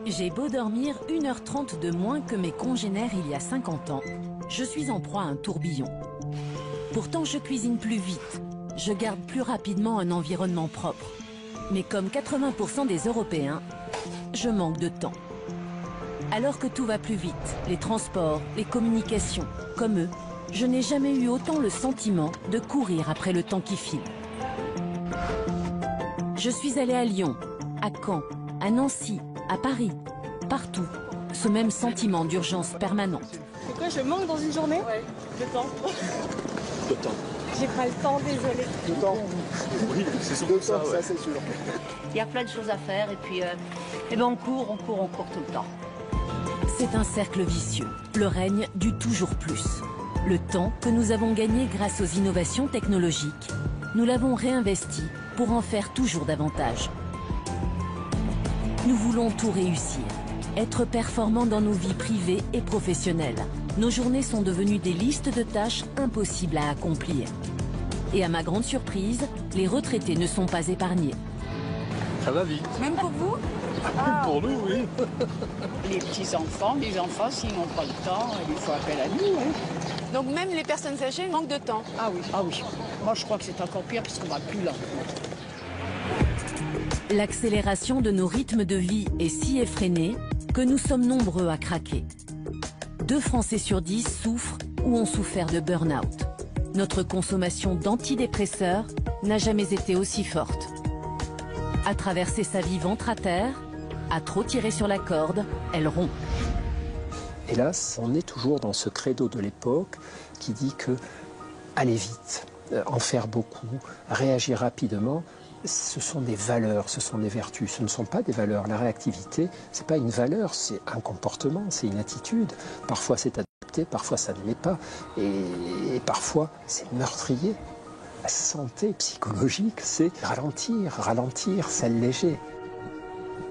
J'ai beau dormir 1h30 de moins que mes congénères il y a 50 ans, je suis en proie à un tourbillon. Pourtant, je cuisine plus vite, je garde plus rapidement un environnement propre. Mais comme 80% des Européens, je manque de temps. Alors que tout va plus vite, les transports, les communications, comme eux, je n'ai jamais eu autant le sentiment de courir après le temps qui file. Je suis allée à Lyon, à Caen, à Nancy, à Paris, partout, ce même sentiment d'urgence permanente. Pourquoi je manque dans une journée? Ouais, le temps. Le temps. J'ai pas le temps, désolé. Le temps. Oui, c'est surtout ça, ouais. Ça c'est sûr. Il y a plein de choses à faire et puis on court tout le temps. C'est un cercle vicieux, le règne du toujours plus. Le temps que nous avons gagné grâce aux innovations technologiques, nous l'avons réinvesti pour en faire toujours davantage. Nous voulons tout réussir, être performants dans nos vies privées et professionnelles. Nos journées sont devenues des listes de tâches impossibles à accomplir. Et à ma grande surprise, les retraités ne sont pas épargnés. Ça va vite. Même pour vous? Pour nous, oui. Les petits-enfants, les enfants, s'ils n'ont pas le temps, il faut appel à nous. Hein. Donc même les personnes âgées manquent de temps? Ah oui. Moi, je crois que c'est encore pire parce qu'on va plus lentement. L'accélération de nos rythmes de vie est si effrénée que nous sommes nombreux à craquer. 2 Français sur 10 souffrent ou ont souffert de burn-out. Notre consommation d'antidépresseurs n'a jamais été aussi forte. À traverser sa vie ventre à terre, à trop tirer sur la corde, elle rompt. Hélas, on est toujours dans ce credo de l'époque qui dit que aller vite, en faire beaucoup, réagir rapidement, ce sont des valeurs, ce sont des vertus, ce ne sont pas des valeurs. La réactivité, ce n'est pas une valeur, c'est un comportement, c'est une attitude. Parfois c'est adapté, parfois ça ne l'est pas, et parfois c'est meurtrier. La santé psychologique, c'est ralentir, s'alléger.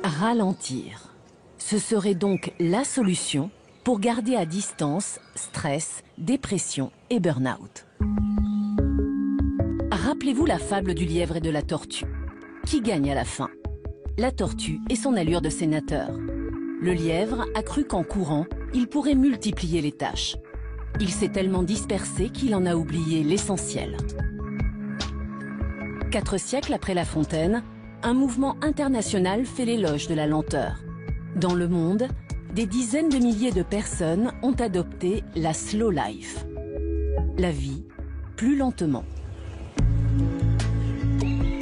Ralentir. Ce serait donc la solution pour garder à distance stress, dépression et burn-out. Rappelez-vous la fable du lièvre et de la tortue. Qui gagne à la fin? La tortue et son allure de sénateur. Le lièvre a cru qu'en courant, il pourrait multiplier les tâches. Il s'est tellement dispersé qu'il en a oublié l'essentiel. 4 siècles après La Fontaine, un mouvement international fait l'éloge de la lenteur. Dans le monde, des dizaines de milliers de personnes ont adopté la slow life. La vie, plus lentement.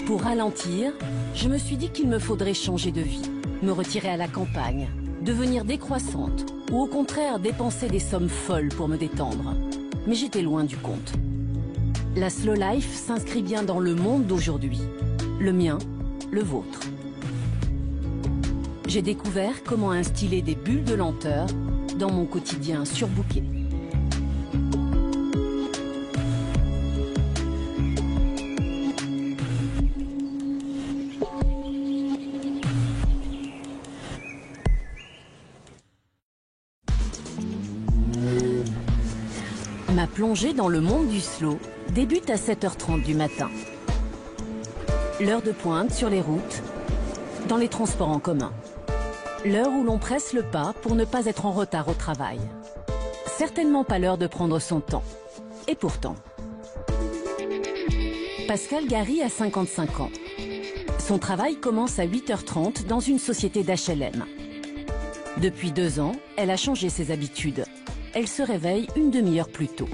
Pour ralentir, je me suis dit qu'il me faudrait changer de vie, me retirer à la campagne, devenir décroissante ou au contraire dépenser des sommes folles pour me détendre. Mais j'étais loin du compte. La slow life s'inscrit bien dans le monde d'aujourd'hui, le mien, le vôtre. J'ai découvert comment instiller des bulles de lenteur dans mon quotidien surbooké. Ma plongée dans le monde du slow débute à 7h30 du matin. L'heure de pointe sur les routes, dans les transports en commun. L'heure où l'on presse le pas pour ne pas être en retard au travail. Certainement pas l'heure de prendre son temps. Et pourtant. Pascale Gary a 55 ans. Son travail commence à 8h30 dans une société d'HLM. Depuis 2 ans, elle a changé ses habitudes. Elle se réveille une demi-heure plus tôt.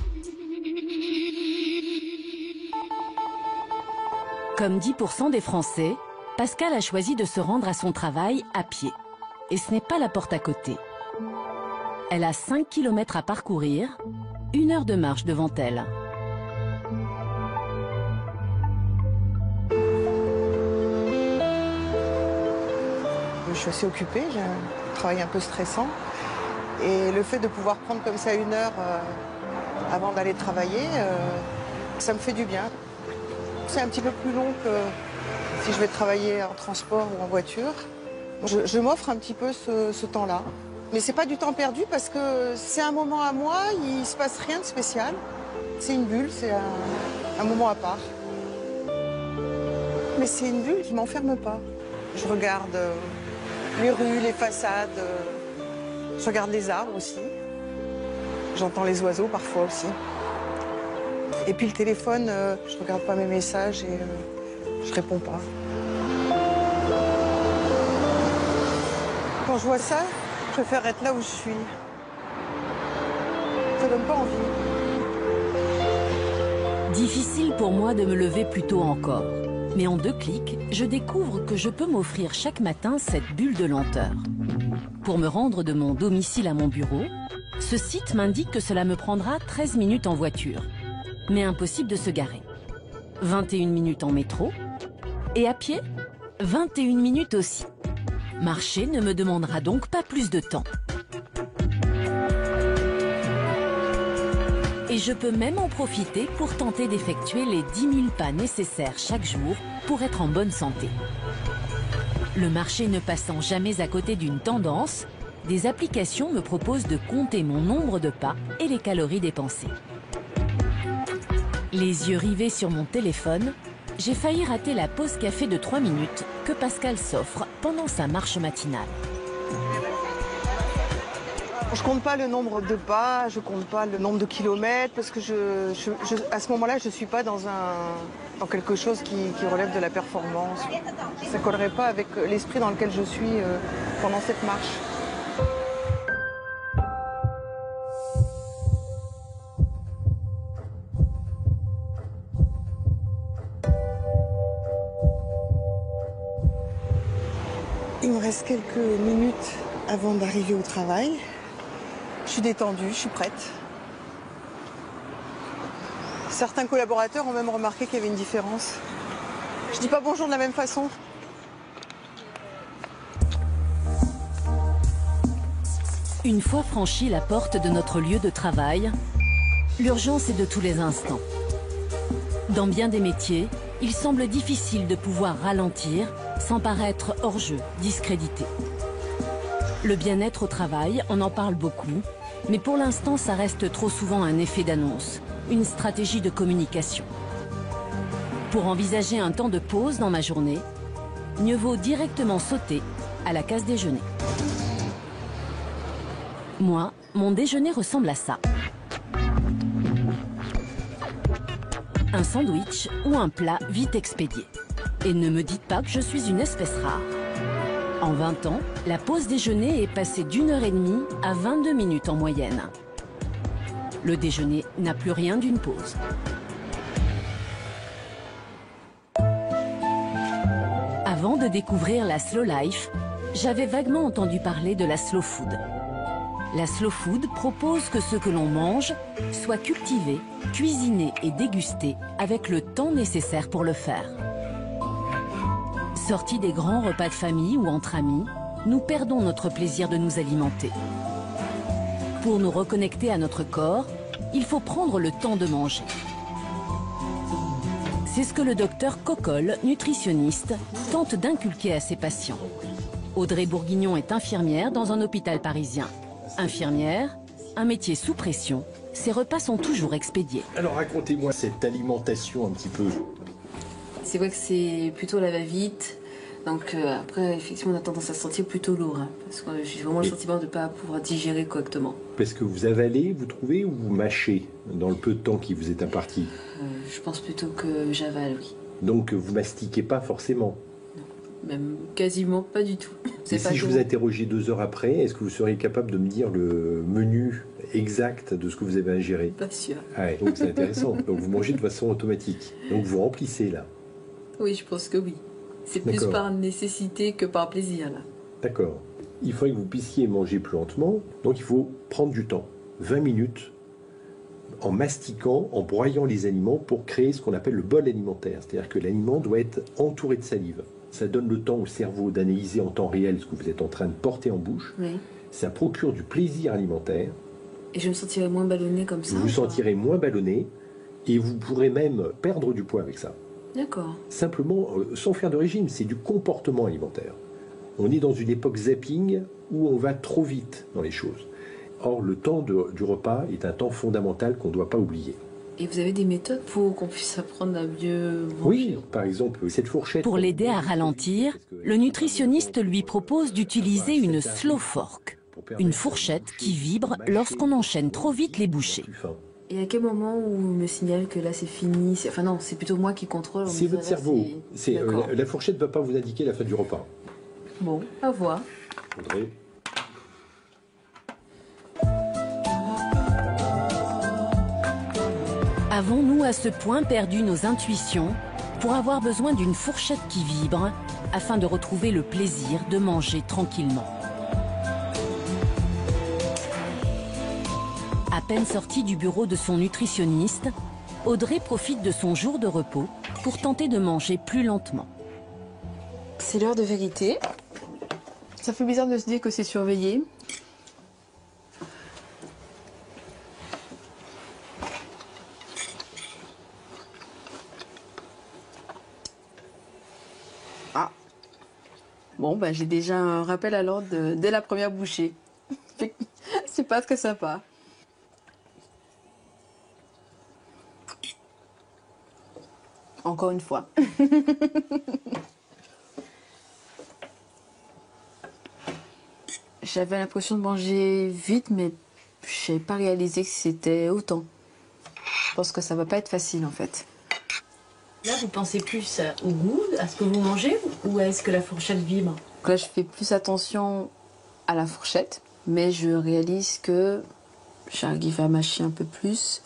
Comme 10% des Français, Pascale a choisi de se rendre à son travail à pied. Et ce n'est pas la porte à côté. Elle a 5 km à parcourir, 1 heure de marche devant elle. Je suis assez occupée, j'ai un travail un peu stressant. Et le fait de pouvoir prendre comme ça 1 heure avant d'aller travailler, ça me fait du bien. C'est un petit peu plus long que si je vais travailler en transport ou en voiture. Je m'offre un petit peu ce temps-là. Mais c'est pas du temps perdu parce que c'est un moment à moi, il se passe rien de spécial. C'est une bulle, c'est un moment à part. Mais c'est une bulle qui m'enferme pas. Je regarde les rues, les façades. Je regarde les arbres aussi. J'entends les oiseaux parfois aussi. Et puis le téléphone, je ne regarde pas mes messages et je réponds pas. Quand je vois ça, je préfère être là où je suis. Ça donne pas envie. Difficile pour moi de me lever plus tôt encore. Mais en 2 clics, je découvre que je peux m'offrir chaque matin cette bulle de lenteur. Pour me rendre de mon domicile à mon bureau, ce site m'indique que cela me prendra 13 minutes en voiture. Mais impossible de se garer. 21 minutes en métro. Et à pied, 21 minutes aussi. Marcher ne me demandera donc pas plus de temps. Et je peux même en profiter pour tenter d'effectuer les 10 000 pas nécessaires chaque jour pour être en bonne santé. Le marché ne passant jamais à côté d'une tendance, des applications me proposent de compter mon nombre de pas et les calories dépensées. Les yeux rivés sur mon téléphone, j'ai failli rater la pause café de 3 minutes que Pascal s'offre pendant sa marche matinale. Je compte pas le nombre de pas, je compte pas le nombre de kilomètres, parce que à ce moment-là, je suis pas dans quelque chose qui relève de la performance. Ça collerait pas avec l'esprit dans lequel je suis pendant cette marche. Il me reste quelques minutes avant d'arriver au travail. Je suis détendue, je suis prête. Certains collaborateurs ont même remarqué qu'il y avait une différence. Je dis pas bonjour de la même façon. Une fois franchi la porte de notre lieu de travail, l'urgence est de tous les instants. Dans bien des métiers, il semble difficile de pouvoir ralentir sans paraître hors jeu, discrédité. Le bien-être au travail, on en parle beaucoup, mais pour l'instant, ça reste trop souvent un effet d'annonce, une stratégie de communication. Pour envisager un temps de pause dans ma journée, mieux vaut directement sauter à la case déjeuner. Moi, mon déjeuner ressemble à ça. Un sandwich ou un plat vite expédié. Et ne me dites pas que je suis une espèce rare. En 20 ans, la pause déjeuner est passée d'1h30 à 22 minutes en moyenne. Le déjeuner n'a plus rien d'une pause. Avant de découvrir la slow life, j'avais vaguement entendu parler de la slow food. La slow food propose que ce que l'on mange soit cultivé, cuisiné et dégusté avec le temps nécessaire pour le faire. Sortis des grands repas de famille ou entre amis, nous perdons notre plaisir de nous alimenter. Pour nous reconnecter à notre corps, il faut prendre le temps de manger. C'est ce que le docteur Cocolle, nutritionniste, tente d'inculquer à ses patients. Audrey Bourguignon est infirmière dans un hôpital parisien. Infirmière, un métier sous pression, ses repas sont toujours expédiés. Alors racontez-moi cette alimentation un petit peu. C'est vrai que c'est plutôt la va-vite. Donc après, effectivement, on a tendance à se sentir plutôt lourd. Hein, parce que j'ai vraiment le sentiment de ne pas pouvoir digérer correctement. Parce que vous avalez, vous trouvez, ou vous mâchez dans le peu de temps qui vous est imparti? Je pense plutôt que j'avale, oui. Donc vous mastiquez pas forcément? Non, même quasiment pas du tout. Et si je vous interrogeais 2 heures après, est-ce que vous seriez capable de me dire le menu exact de ce que vous avez ingéré? Pas sûr. Ah ouais, donc c'est intéressant. Donc vous mangez de façon automatique. Donc vous remplissez là? Oui, je pense que oui. C'est plus par nécessité que par plaisir, là. D'accord. Il faudrait que vous puissiez manger plus lentement, donc il faut prendre du temps. 20 minutes en mastiquant, en broyant les aliments pour créer ce qu'on appelle le bol alimentaire. C'est-à-dire que l'aliment doit être entouré de salive. Ça donne le temps au cerveau d'analyser en temps réel ce que vous êtes en train de porter en bouche. Oui. Ça procure du plaisir alimentaire. Et je me sentirai moins ballonnée comme ça? Vous vous sentirez moins ballonné et vous pourrez même perdre du poids avec ça. D'accord. Simplement, sans faire de régime, c'est du comportement alimentaire. On est dans une époque zapping où on va trop vite dans les choses. Or, le temps du repas est un temps fondamental qu'on ne doit pas oublier. Et vous avez des méthodes pour qu'on puisse apprendre à mieux manger? Oui, par exemple, cette fourchette... Pour l'aider à ralentir, le nutritionniste lui propose d'utiliser une slow fork, une fourchette qui vibre lorsqu'on enchaîne trop vite les bouchées. Et à quel moment où on me signale que là c'est fini? Enfin non, c'est plutôt moi qui contrôle. C'est votre cerveau. La fourchette ne va pas vous indiquer la fin du repas. Bon, à voir. Audrey. Avons-nous à ce point perdu nos intuitions pour avoir besoin d'une fourchette qui vibre afin de retrouver le plaisir de manger tranquillement? À peine sortie du bureau de son nutritionniste, Audrey profite de son jour de repos pour tenter de manger plus lentement. C'est l'heure de vérité. Ça fait bizarre de se dire que c'est surveillé. Ah. Bon, ben j'ai déjà un rappel à l'ordre dès la première bouchée. C'est pas très sympa. Encore une fois. J'avais l'impression de manger vite, mais je n'avais pas réalisé que c'était autant. Je pense que ça va pas être facile en fait. Là, vous pensez plus au goût, à ce que vous mangez, ou est-ce que la fourchette vibre? Là, je fais plus attention à la fourchette, mais je réalise que j'arrive à mâcher un peu plus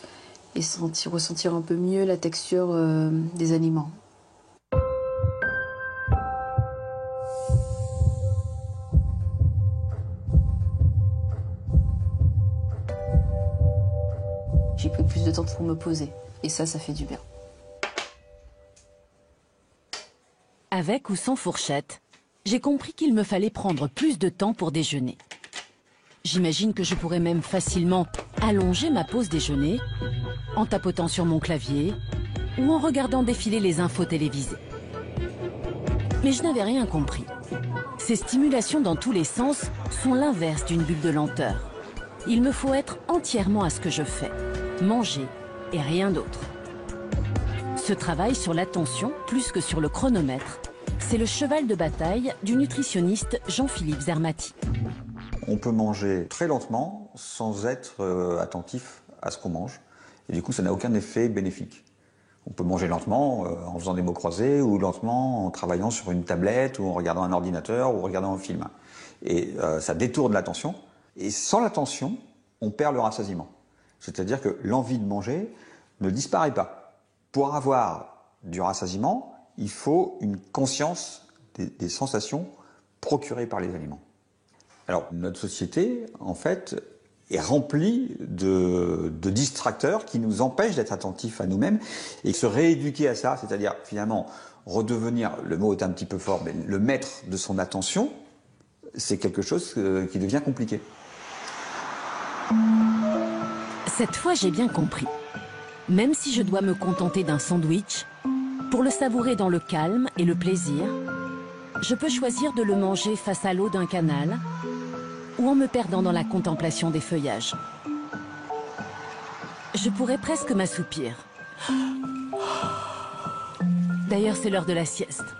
et ressentir un peu mieux la texture des aliments. J'ai pris plus de temps pour me poser et ça fait du bien. Avec ou sans fourchette, j'ai compris qu'il me fallait prendre plus de temps pour déjeuner. J'imagine que je pourrais même facilement allonger ma pause déjeuner en tapotant sur mon clavier ou en regardant défiler les infos télévisées. Mais je n'avais rien compris. Ces stimulations dans tous les sens sont l'inverse d'une bulle de lenteur. Il me faut être entièrement à ce que je fais, manger et rien d'autre. Ce travail sur l'attention, plus que sur le chronomètre, c'est le cheval de bataille du nutritionniste Jean-Philippe Zermati. On peut manger très lentement sans être attentif à ce qu'on mange. Et du coup, ça n'a aucun effet bénéfique. On peut manger lentement en faisant des mots croisés ou lentement en travaillant sur une tablette ou en regardant un ordinateur ou en regardant un film. Et ça détourne l'attention. Et sans l'attention, on perd le rassasiement. C'est-à-dire que l'envie de manger ne disparaît pas. Pour avoir du rassasiement, il faut une conscience des sensations procurées par les aliments. Alors, notre société, en fait, est remplie de distracteurs qui nous empêchent d'être attentifs à nous-mêmes et se rééduquer à ça, c'est-à-dire finalement redevenir, le mot est un petit peu fort, mais le maître de son attention, c'est quelque chose qui devient compliqué. Cette fois, j'ai bien compris. Même si je dois me contenter d'un sandwich, pour le savourer dans le calme et le plaisir, je peux choisir de le manger face à l'eau d'un canal ou en me perdant dans la contemplation des feuillages. Je pourrais presque m'assoupir. D'ailleurs, c'est l'heure de la sieste.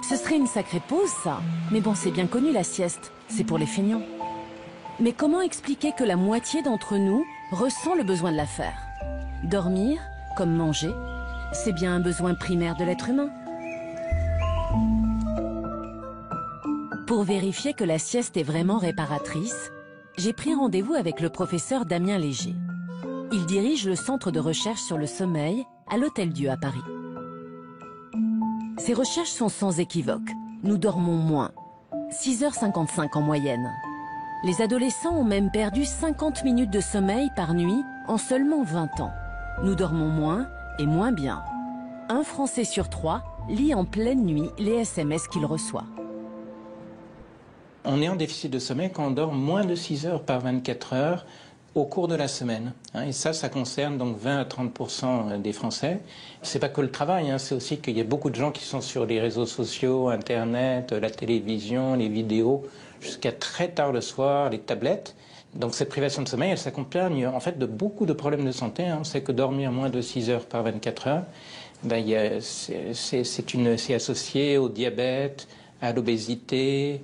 Ce serait une sacrée pause, ça. Mais bon, c'est bien connu, la sieste. C'est pour les feignants. Mais comment expliquer que la moitié d'entre nous ressent le besoin de la faire? Dormir, comme manger, c'est bien un besoin primaire de l'être humain. Pour vérifier que la sieste est vraiment réparatrice, j'ai pris rendez-vous avec le professeur Damien Léger. Il dirige le centre de recherche sur le sommeil à l'Hôtel-Dieu à Paris. Ces recherches sont sans équivoque. Nous dormons moins, 6h55 en moyenne. Les adolescents ont même perdu 50 minutes de sommeil par nuit en seulement 20 ans. Nous dormons moins et moins bien. Un Français sur 3 lit en pleine nuit les SMS qu'il reçoit. On est en déficit de sommeil quand on dort moins de 6 heures par 24 heures au cours de la semaine. Et ça concerne donc 20 à 30% des Français. C'est pas que le travail, c'est aussi qu'il y a beaucoup de gens qui sont sur les réseaux sociaux, Internet, la télévision, les vidéos, jusqu'à très tard le soir, les tablettes. Donc cette privation de sommeil, elle s'accompagne en fait de beaucoup de problèmes de santé. On sait que dormir moins de 6 heures par 24 heures, c'est associé au diabète, à l'obésité,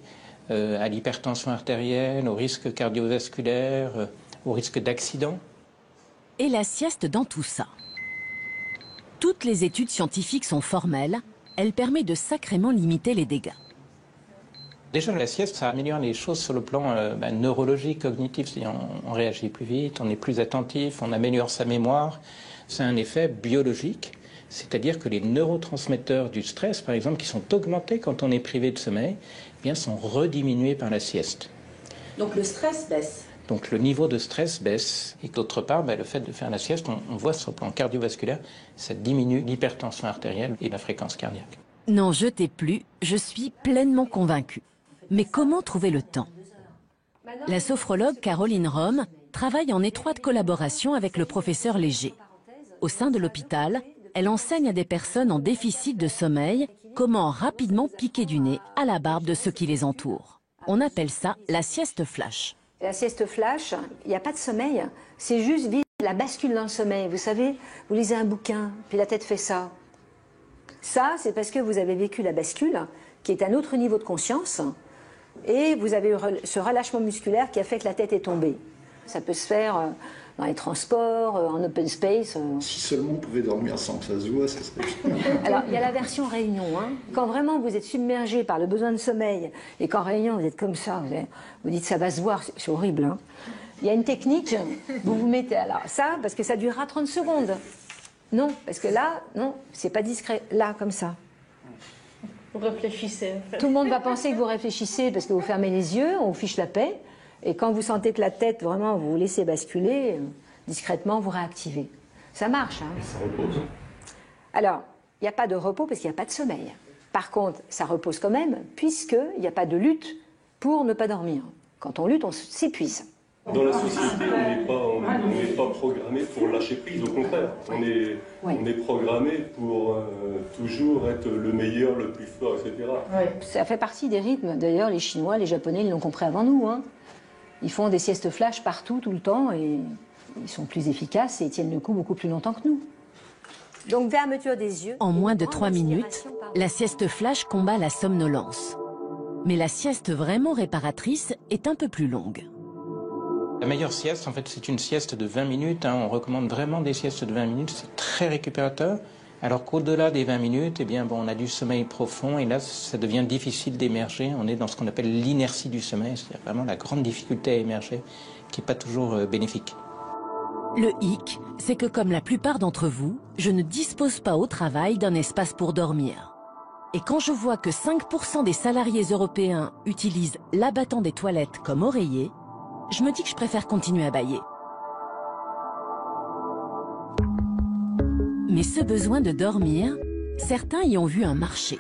à l'hypertension artérielle, au risque cardiovasculaire, au risque d'accident. Et la sieste dans tout ça. Toutes les études scientifiques sont formelles. Elle permet de sacrément limiter les dégâts. Déjà, la sieste, ça améliore les choses sur le plan neurologique, cognitif. On réagit plus vite, on est plus attentif, on améliore sa mémoire. C'est un effet biologique, c'est-à-dire que les neurotransmetteurs du stress, par exemple, qui sont augmentés quand on est privé de sommeil, eh bien, sont rediminués par la sieste. Donc le stress baisse. Donc le niveau de stress baisse. Et d'autre part, le fait de faire la sieste, on voit sur le plan cardiovasculaire, ça diminue l'hypertension artérielle et la fréquence cardiaque. N'en jetez plus, je suis pleinement convaincue. Mais comment trouver le temps? La sophrologue Caroline Rome travaille en étroite collaboration avec le professeur Léger. Au sein de l'hôpital, elle enseigne à des personnes en déficit de sommeil comment rapidement piquer du nez à la barbe de ceux qui les entourent. On appelle ça la sieste flash. La sieste flash, il n'y a pas de sommeil, c'est juste vivre la bascule dans le sommeil. Vous savez, vous lisez un bouquin, puis la tête fait ça. Ça, c'est parce que vous avez vécu la bascule, qui est un autre niveau de conscience, et vous avez eu ce relâchement musculaire qui a fait que la tête est tombée. Ça peut se faire dans les transports, en open space. Si seulement on pouvait dormir sans que ça se voit, ça serait... Alors, il y a la version réunion. Quand vraiment vous êtes submergé par le besoin de sommeil, et qu'en réunion vous êtes comme ça, vous dites ça va se voir, c'est horrible. Il y a une technique, vous vous mettez... Alors ça, parce que ça durera 30 secondes. Non, parce que là, non, c'est pas discret. Là, comme ça. Vous réfléchissez. Tout le monde va penser que vous réfléchissez parce que vous fermez les yeux, on vous fiche la paix. Et quand vous sentez que la tête, vraiment, vous vous laissez basculer, discrètement, vous réactivez. Ça marche. Ça repose. Alors, il n'y a pas de repos parce qu'il n'y a pas de sommeil. Par contre, ça repose quand même, puisqu'il n'y a pas de lutte pour ne pas dormir. Quand on lutte, on s'épuise. Dans la société, on n'est pas programmé pour lâcher prise, au contraire. On est programmé pour toujours être le meilleur, le plus fort, etc. Ça fait partie des rythmes. D'ailleurs, les Chinois, les Japonais, ils l'ont compris avant nous. Ils font des siestes flash partout, tout le temps, et ils sont plus efficaces et ils tiennent le coup beaucoup plus longtemps que nous. Donc, fermeture des yeux. En moins de 3 minutes, la sieste flash combat la somnolence. Mais la sieste vraiment réparatrice est un peu plus longue. La meilleure sieste, en fait, c'est une sieste de 20 minutes. On recommande vraiment des siestes de 20 minutes. C'est très récupérateur. Alors qu'au-delà des 20 minutes, on a du sommeil profond. Et là, ça devient difficile d'émerger. On est dans ce qu'on appelle l'inertie du sommeil. C'est vraiment la grande difficulté à émerger, qui n'est pas toujours bénéfique. Le hic, c'est que comme la plupart d'entre vous, je ne dispose pas au travail d'un espace pour dormir. Et quand je vois que 5% des salariés européens utilisent l'abattant des toilettes comme oreiller, je me dis que je préfère continuer à bâiller. Mais ce besoin de dormir, certains y ont vu un marché.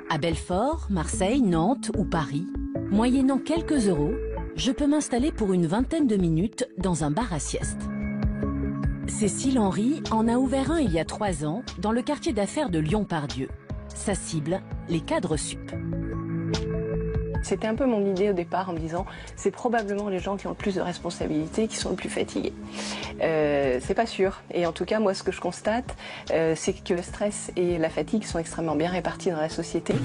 À Belfort, Marseille, Nantes ou Paris, moyennant quelques euros, je peux m'installer pour une vingtaine de minutes dans un bar à sieste. Cécile Henry en a ouvert un il y a 3 ans dans le quartier d'affaires de Lyon-Pardieu. Sa cible, les cadres sup. C'était un peu mon idée au départ en me disant c'est probablement les gens qui ont le plus de responsabilités qui sont le plus fatigués. C'est pas sûr. Et en tout cas, moi, ce que je constate, c'est que le stress et la fatigue sont extrêmement bien répartis dans la société.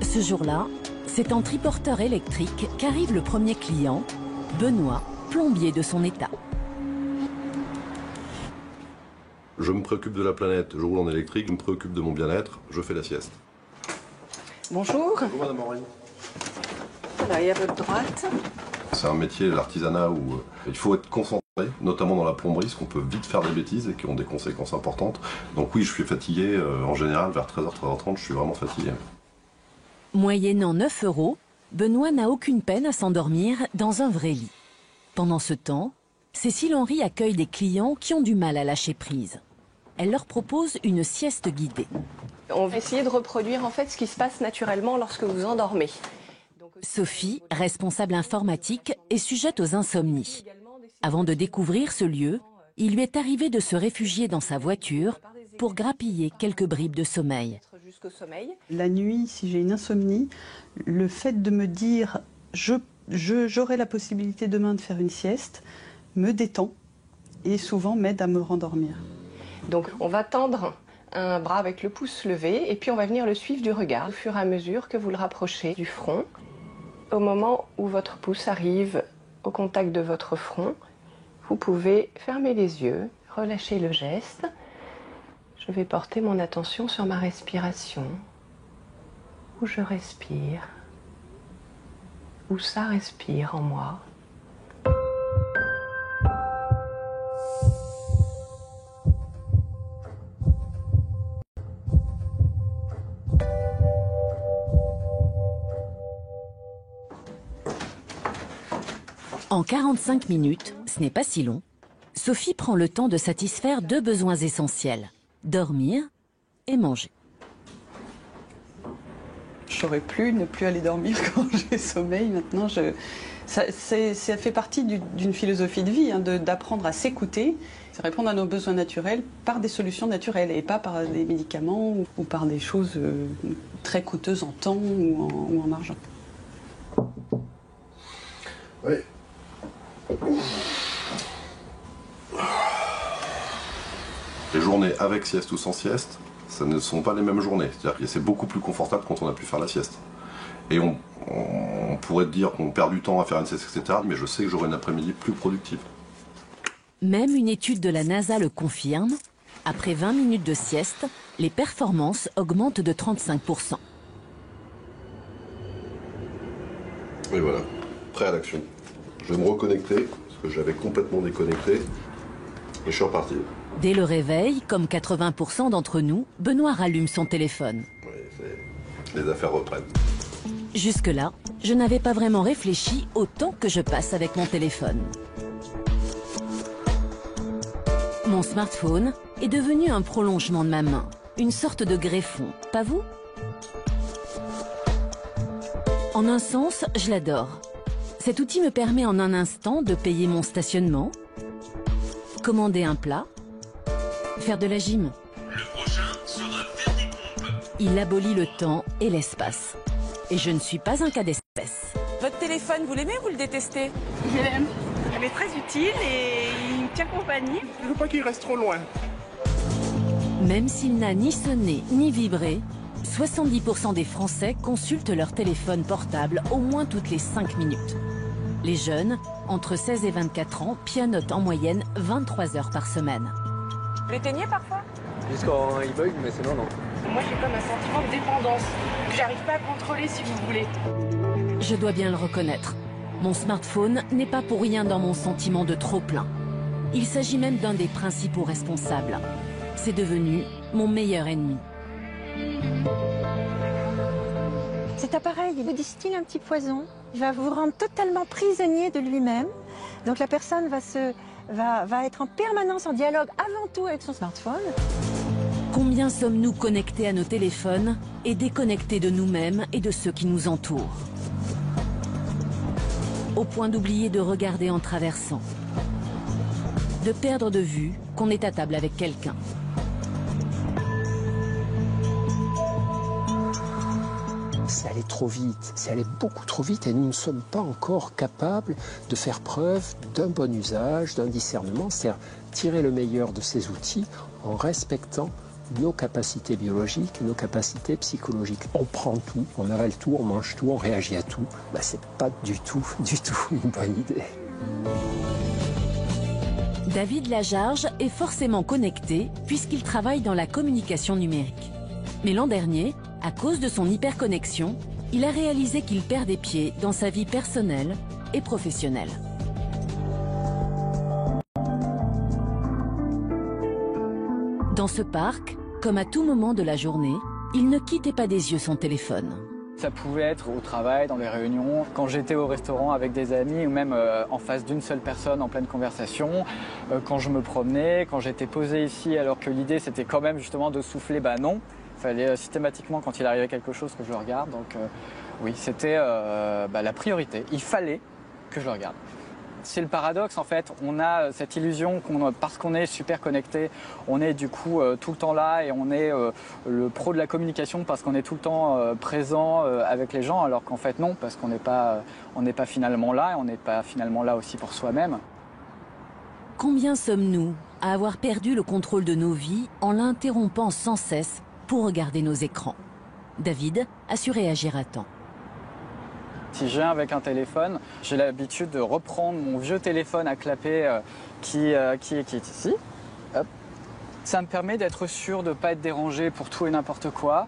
Ce jour-là, c'est en triporteur électrique qu'arrive le premier client, Benoît, plombier de son état. Je me préoccupe de la planète, je roule en électrique, je me préoccupe de mon bien-être, je fais la sieste. Bonjour. Bonjour Madame Henry. Voilà, et à votre droite. C'est un métier, l'artisanat, où il faut être concentré, notamment dans la plomberie, parce qu'on peut vite faire des bêtises et qui ont des conséquences importantes. Donc oui, je suis fatigué, en général, vers 13h, 13h30, je suis vraiment fatigué. Moyennant 9 euros, Benoît n'a aucune peine à s'endormir dans un vrai lit. Pendant ce temps, Cécile Henry accueille des clients qui ont du mal à lâcher prise. Elle leur propose une sieste guidée. On va essayer de reproduire en fait ce qui se passe naturellement lorsque vous endormez. Sophie, responsable informatique, est sujette aux insomnies. Avant de découvrir ce lieu, il lui est arrivé de se réfugier dans sa voiture pour grappiller quelques bribes de sommeil. La nuit, si j'ai une insomnie, le fait de me dire je j'aurai la possibilité demain de faire une sieste, me détend et souvent m'aide à me rendormir. Donc on va tendre un bras avec le pouce levé et puis on va venir le suivre du regard au fur et à mesure que vous le rapprochez du front. Au moment où votre pouce arrive au contact de votre front, vous pouvez fermer les yeux, relâcher le geste. Je vais porter mon attention sur ma respiration, où je respire, où ça respire en moi. En 45 minutes, ce n'est pas si long, Sophie prend le temps de satisfaire 2 besoins essentiels, dormir et manger. J'aurais pu ne plus aller dormir quand j'ai sommeil. Maintenant, ça fait partie d'une philosophie de vie, hein, d'apprendre à s'écouter, répondre à nos besoins naturels par des solutions naturelles et pas par des médicaments ou par des choses très coûteuses en temps ou en argent. Oui. Les journées avec sieste ou sans sieste, ça ne sont pas les mêmes journées. C'est-à-dire que c'est beaucoup plus confortable quand on a pu faire la sieste. Et on pourrait dire qu'on perd du temps à faire une sieste, etc. Mais je sais que j'aurai une après-midi plus productive. Même une étude de la NASA le confirme. Après 20 minutes de sieste, les performances augmentent de 35%. Et voilà, prêt à l'action. Je vais me reconnecter, parce que j'avais complètement déconnecté. Et je suis reparti. Dès le réveil, comme 80% d'entre nous, Benoît rallume son téléphone. Oui, les affaires reprennent. Jusque-là, je n'avais pas vraiment réfléchi au temps que je passe avec mon téléphone. Mon smartphone est devenu un prolongement de ma main, une sorte de greffon, pas vous? En un sens, je l'adore. Cet outil me permet en un instant de payer mon stationnement, commander un plat, faire de la gym. Le prochain sera faire des pompes. Il abolit le temps et l'espace. Et je ne suis pas un cas d'espèce. Votre téléphone, vous l'aimez ou vous le détestez? Je l'aime. Elle est très utile et il me tient compagnie. Je veux pas qu'il reste trop loin. Même s'il n'a ni sonné ni vibré, 70% des Français consultent leur téléphone portable au moins toutes les 5 minutes. Les jeunes, entre 16 et 24 ans, pianotent en moyenne 23 heures par semaine. Vous l'éteignez parfois? Juste quand il bug, mais sinon non. Moi j'ai comme un sentiment de dépendance que j'arrive pas à contrôler si vous voulez. Je dois bien le reconnaître. Mon smartphone n'est pas pour rien dans mon sentiment de trop-plein. Il s'agit même d'un des principaux responsables. C'est devenu mon meilleur ennemi. Cet appareil, il vous distille un petit poison. Il va vous rendre totalement prisonnier de lui-même. Donc la personne va être en permanence en dialogue avant tout avec son smartphone. Combien sommes-nous connectés à nos téléphones et déconnectés de nous-mêmes et de ceux qui nous entourent? Au point d'oublier de regarder en traversant, de perdre de vue qu'on est à table avec quelqu'un. C'est allé trop vite, c'est allé beaucoup trop vite et nous ne sommes pas encore capables de faire preuve d'un bon usage, d'un discernement, c'est-à-dire tirer le meilleur de ces outils en respectant nos capacités biologiques, nos capacités psychologiques. On prend tout, on avale tout, on mange tout, on réagit à tout. C'est pas du tout une bonne idée. David Lajarge est forcément connecté puisqu'il travaille dans la communication numérique. Mais l'an dernier, à cause de son hyperconnexion, il a réalisé qu'il perd des pieds dans sa vie personnelle et professionnelle. Dans ce parc, comme à tout moment de la journée, il ne quittait pas des yeux son téléphone. Ça pouvait être au travail, dans les réunions, quand j'étais au restaurant avec des amis ou même en face d'une seule personne en pleine conversation, quand je me promenais, quand j'étais posé ici alors que l'idée c'était quand même justement de souffler, non. Il fallait systématiquement quand il arrivait quelque chose que je le regarde, donc oui c'était la priorité, il fallait que je le regarde. C'est le paradoxe en fait, on a cette illusion parce qu'on est super connecté, on est du coup tout le temps là et on est le pro de la communication parce qu'on est tout le temps présent avec les gens, alors qu'en fait non, parce qu'on n'est pas finalement là et on n'est pas finalement là aussi pour soi-même. Combien sommes-nous à avoir perdu le contrôle de nos vies en l'interrompant sans cesse pour regarder nos écrans? David a su réagir à temps. Si je viens avec un téléphone, j'ai l'habitude de reprendre mon vieux téléphone à clapper qui est ici. Hop. Ça me permet d'être sûr de ne pas être dérangé pour tout et n'importe quoi.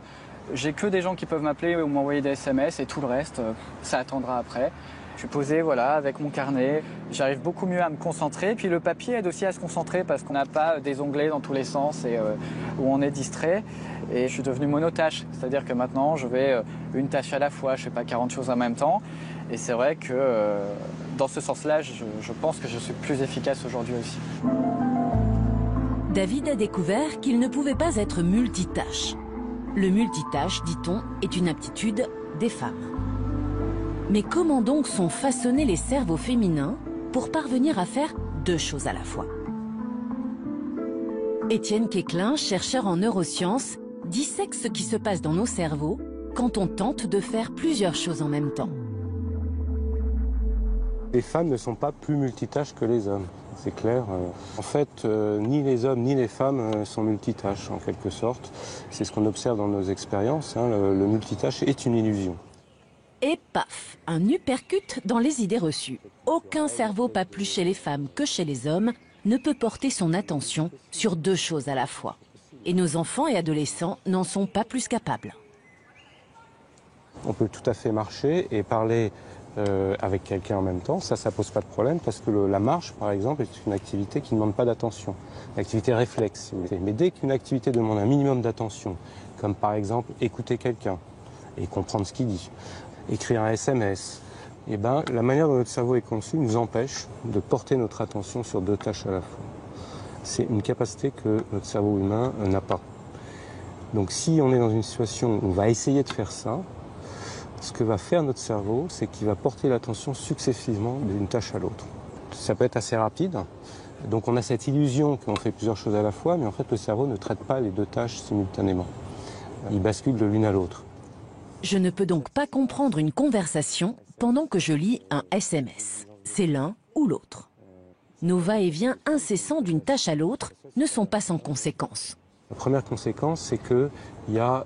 J'ai que des gens qui peuvent m'appeler ou m'envoyer des SMS et tout le reste, ça attendra après. Je suis posé voilà, avec mon carnet, j'arrive beaucoup mieux à me concentrer. Puis le papier aide aussi à se concentrer parce qu'on n'a pas des onglets dans tous les sens et où on est distrait. Et je suis devenu monotâche, c'est-à-dire que maintenant je vais une tâche à la fois, je ne fais pas 40 choses en même temps. Et c'est vrai que dans ce sens-là, je pense que je suis plus efficace aujourd'hui aussi. David a découvert qu'il ne pouvait pas être multitâche. Le multitâche, dit-on, est une aptitude des femmes. Mais comment donc sont façonnés les cerveaux féminins pour parvenir à faire deux choses à la fois? Étienne Quéclin, chercheur en neurosciences, dissèque ce qui se passe dans nos cerveaux quand on tente de faire plusieurs choses en même temps. Les femmes ne sont pas plus multitâches que les hommes, c'est clair. En fait, ni les hommes ni les femmes sont multitâches en quelque sorte. C'est ce qu'on observe dans nos expériences, hein. Le multitâche est une illusion. Et paf, un uppercut dans les idées reçues. Aucun cerveau, pas plus chez les femmes que chez les hommes, ne peut porter son attention sur deux choses à la fois. Et nos enfants et adolescents n'en sont pas plus capables. On peut tout à fait marcher et parler avec quelqu'un en même temps. Ça pose pas de problème parce que la marche, par exemple, est une activité qui ne demande pas d'attention. Une activité réflexe, si vous voulez. Mais dès qu'une activité demande un minimum d'attention, comme par exemple écouter quelqu'un et comprendre ce qu'il dit, écrire un SMS, eh ben, la manière dont notre cerveau est conçu nous empêche de porter notre attention sur deux tâches à la fois. C'est une capacité que notre cerveau humain n'a pas. Donc si on est dans une situation où on va essayer de faire ça, ce que va faire notre cerveau, c'est qu'il va porter l'attention successivement d'une tâche à l'autre. Ça peut être assez rapide, donc on a cette illusion qu'on fait plusieurs choses à la fois, mais en fait le cerveau ne traite pas les deux tâches simultanément. Il bascule de l'une à l'autre. Je ne peux donc pas comprendre une conversation pendant que je lis un SMS. C'est l'un ou l'autre. Nos va-et-vient incessants d'une tâche à l'autre ne sont pas sans conséquences. La première conséquence, c'est qu'il y a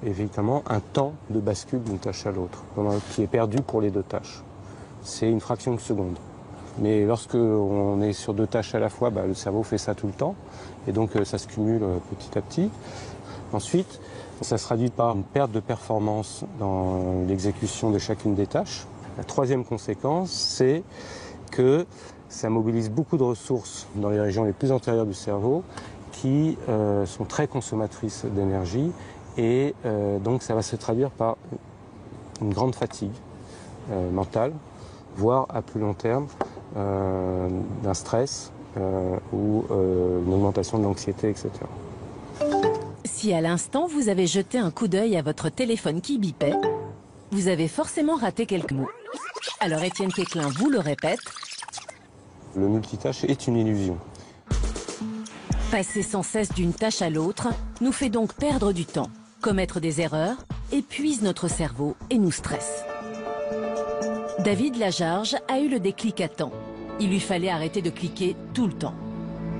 évidemment un temps de bascule d'une tâche à l'autre, qui est perdu pour les deux tâches. C'est une fraction de seconde. Mais lorsque on est sur deux tâches à la fois, le cerveau fait ça tout le temps, et donc ça se cumule petit à petit. Ensuite, ça se traduit par une perte de performance dans l'exécution de chacune des tâches. La troisième conséquence, c'est que ça mobilise beaucoup de ressources dans les régions les plus antérieures du cerveau qui sont très consommatrices d'énergie et donc ça va se traduire par une grande fatigue mentale, voire à plus long terme d'un stress ou une augmentation de l'anxiété, etc. Si à l'instant vous avez jeté un coup d'œil à votre téléphone qui bipait, vous avez forcément raté quelques mots. Alors Étienne Quéclin vous le répète. Le multitâche est une illusion. Passer sans cesse d'une tâche à l'autre nous fait donc perdre du temps, commettre des erreurs, épuise notre cerveau et nous stresse. David Lajarge a eu le déclic à temps. Il lui fallait arrêter de cliquer tout le temps.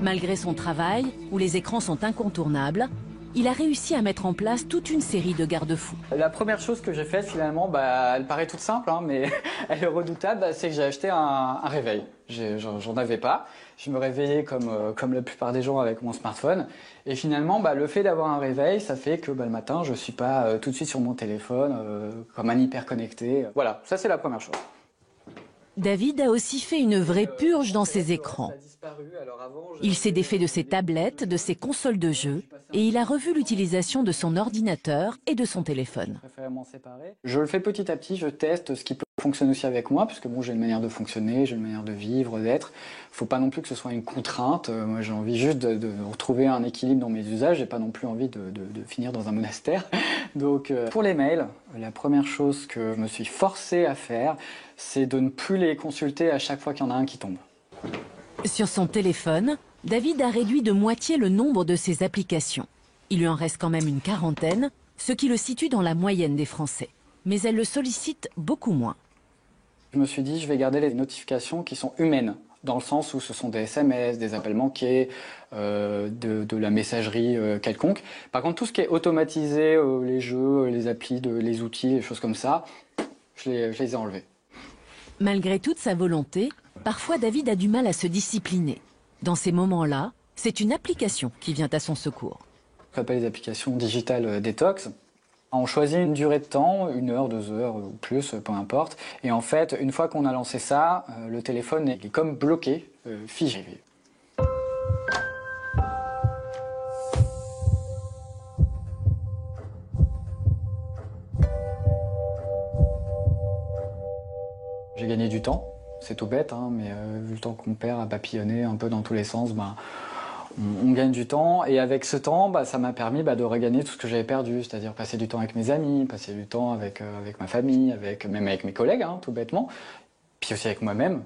Malgré son travail, où les écrans sont incontournables, il a réussi à mettre en place toute une série de garde-fous. La première chose que j'ai faite finalement, elle paraît toute simple, hein, mais elle est redoutable, c'est que j'ai acheté un réveil. J'en avais pas. Je me réveillais comme la plupart des gens avec mon smartphone. Et finalement, le fait d'avoir un réveil, ça fait que le matin, je ne suis pas tout de suite sur mon téléphone, comme un hyper connecté. Voilà, ça c'est la première chose. David a aussi fait une vraie purge dans ses écrans. Il s'est défait de ses tablettes, de ses consoles de jeux, et il a revu l'utilisation de son ordinateur et de son téléphone. Je le fais petit à petit, je teste ce qui peut fonctionne aussi avec moi, parce que bon, j'ai une manière de fonctionner, j'ai une manière de vivre, d'être. Il ne faut pas non plus que ce soit une contrainte. Moi, j'ai envie juste de retrouver un équilibre dans mes usages. J'ai pas non plus envie de finir dans un monastère. Donc, pour les mails, la première chose que je me suis forcé à faire, c'est de ne plus les consulter à chaque fois qu'il y en a un qui tombe. Sur son téléphone, David a réduit de moitié le nombre de ses applications. Il lui en reste quand même une quarantaine, ce qui le situe dans la moyenne des Français. Mais elle le sollicite beaucoup moins. Je me suis dit, je vais garder les notifications qui sont humaines, dans le sens où ce sont des SMS, des appels manqués, de la messagerie quelconque. Par contre, tout ce qui est automatisé, les jeux, les applis, les outils, les choses comme ça, je les ai enlevés. Malgré toute sa volonté, parfois David a du mal à se discipliner. Dans ces moments-là, c'est une application qui vient à son secours. On appelle les applications digitales détox. On choisit une durée de temps, 1 heure, 2 heures ou plus, peu importe. Et en fait, une fois qu'on a lancé ça, le téléphone est comme bloqué, figé. J'ai gagné du temps, c'est tout bête, hein, mais vu le temps qu'on perd à papillonner un peu dans tous les sens, on gagne du temps. Et avec ce temps, ça m'a permis de regagner tout ce que j'avais perdu, c'est-à-dire passer du temps avec mes amis, passer du temps avec ma famille, même avec mes collègues, hein, tout bêtement, puis aussi avec moi-même.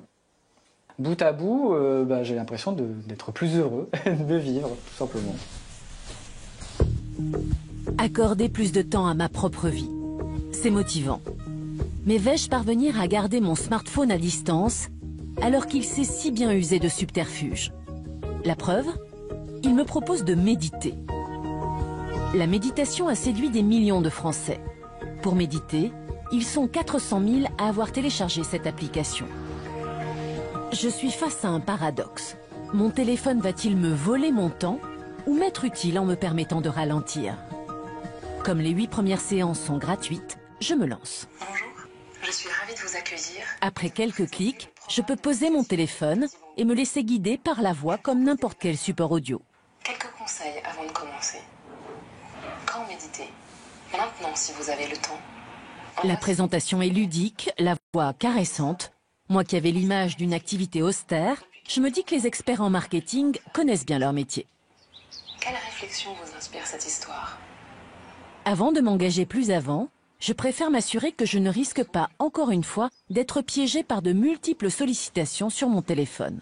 Bout à bout, j'ai l'impression d'être plus heureux, de vivre, tout simplement. Accorder plus de temps à ma propre vie, c'est motivant. Mais vais-je parvenir à garder mon smartphone à distance alors qu'il s'est si bien usé de subterfuges? La preuve? Il me propose de méditer. La méditation a séduit des millions de Français. Pour méditer, ils sont 400 000 à avoir téléchargé cette application. Je suis face à un paradoxe. Mon téléphone va-t-il me voler mon temps ou m'être utile en me permettant de ralentir? Comme les 8 premières séances sont gratuites, je me lance. Bonjour, je suis ravie de vous accueillir. Après quelques clics, je peux poser mon téléphone et me laisser guider par la voix comme n'importe quel support audio. Quelques conseils avant de commencer. Quand méditer? Maintenant, si vous avez le temps. La présentation est ludique, la voix caressante. Moi qui avais l'image d'une activité austère, je me dis que les experts en marketing connaissent bien leur métier. Quelle réflexion vous inspire cette histoire? Avant de m'engager plus avant, je préfère m'assurer que je ne risque pas, encore une fois, d'être piégé par de multiples sollicitations sur mon téléphone.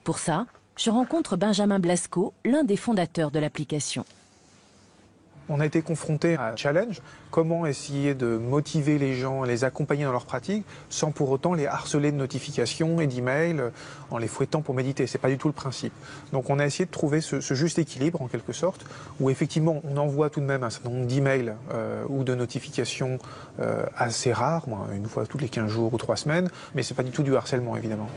Pour ça, je rencontre Benjamin Blasco, l'un des fondateurs de l'application. On a été confronté à un challenge, comment essayer de motiver les gens, les accompagner dans leur pratique, sans pour autant les harceler de notifications et d'emails, en les fouettant pour méditer. C'est pas du tout le principe. Donc on a essayé de trouver ce juste équilibre, en quelque sorte, où effectivement on envoie tout de même un certain nombre d'emails ou de notifications assez rares, une fois toutes les 15 jours ou 3 semaines, mais c'est pas du tout du harcèlement, évidemment.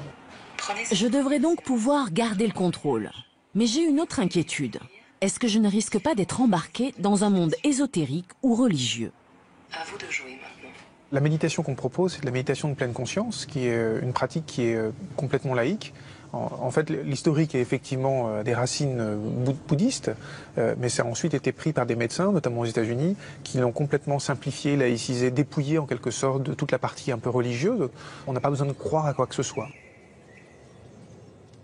Je devrais donc pouvoir garder le contrôle. Mais j'ai une autre inquiétude. Est-ce que je ne risque pas d'être embarqué dans un monde ésotérique ou religieux? À vous de jouer maintenant. La méditation qu'on propose, c'est de la méditation de pleine conscience, qui est une pratique qui est complètement laïque. En fait, l'historique est effectivement des racines bouddhistes, mais ça a ensuite été pris par des médecins, notamment aux États-Unis, qui l'ont complètement simplifié, laïcisé, dépouillé en quelque sorte de toute la partie un peu religieuse. On n'a pas besoin de croire à quoi que ce soit.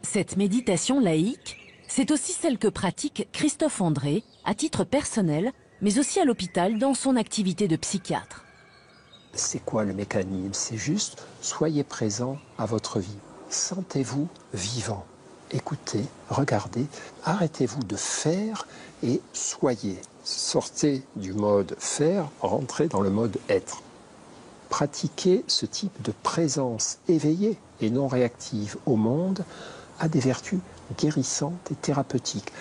Cette méditation laïque, c'est aussi celle que pratique Christophe André, à titre personnel, mais aussi à l'hôpital dans son activité de psychiatre. C'est quoi le mécanisme? C'est juste, soyez présent à votre vie. Sentez-vous vivant. Écoutez, regardez, arrêtez-vous de faire et soyez. Sortez du mode faire, rentrez dans le mode être. Pratiquer ce type de présence éveillée et non réactive au monde a des vertus guérissantes et thérapeutiques.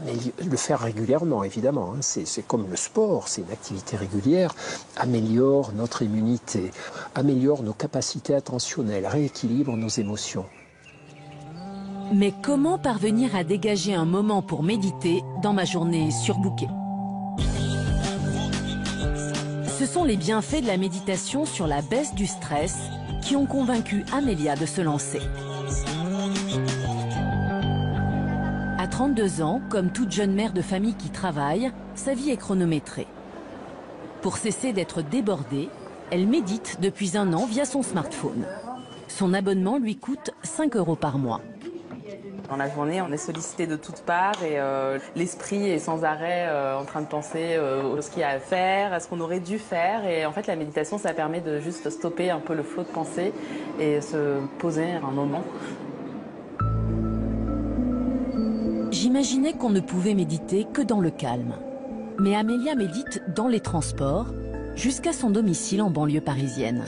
Le faire régulièrement, évidemment, hein, c'est comme le sport, c'est une activité régulière, améliore notre immunité, améliore nos capacités attentionnelles, rééquilibre nos émotions. Mais comment parvenir à dégager un moment pour méditer dans ma journée surbookée? Ce sont les bienfaits de la méditation sur la baisse du stress qui ont convaincu Amélia de se lancer. À 32 ans, comme toute jeune mère de famille qui travaille, sa vie est chronométrée. Pour cesser d'être débordée, Elle médite depuis 1 an via son smartphone. Son abonnement lui coûte 5 € par mois. Dans la journée, on est sollicité de toutes parts et l'esprit est sans arrêt en train de penser à ce qu'il y a à faire, à ce qu'on aurait dû faire. Et en fait, la méditation, ça permet de juste stopper un peu le flot de pensée et se poser un moment. J'imaginais qu'on ne pouvait méditer que dans le calme. Mais Amélia médite dans les transports, jusqu'à son domicile en banlieue parisienne.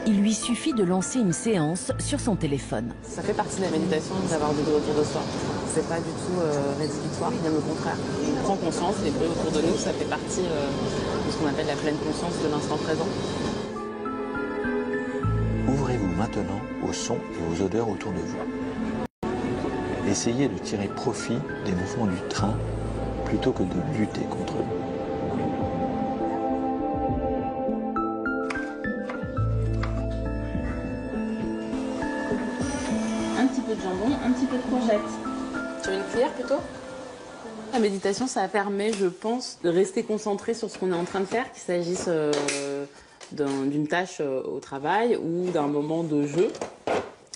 Il lui suffit de lancer une séance sur son téléphone. Ça fait partie de la méditation d'avoir du bruit autour de soi. C'est pas du tout rédhibitoire, bien au contraire. On prend conscience des bruits autour de nous, ça fait partie de ce qu'on appelle la pleine conscience de l'instant présent. Ouvrez-vous maintenant aux sons et aux odeurs autour de vous. Essayez de tirer profit des mouvements du train plutôt que de lutter contre eux. Un petit peu de jambon, un petit peu de courgette. Sur une cuillère plutôt? La méditation, ça permet, je pense, de rester concentré sur ce qu'on est en train de faire, qu'il s'agisse d'une tâche au travail ou d'un moment de jeu.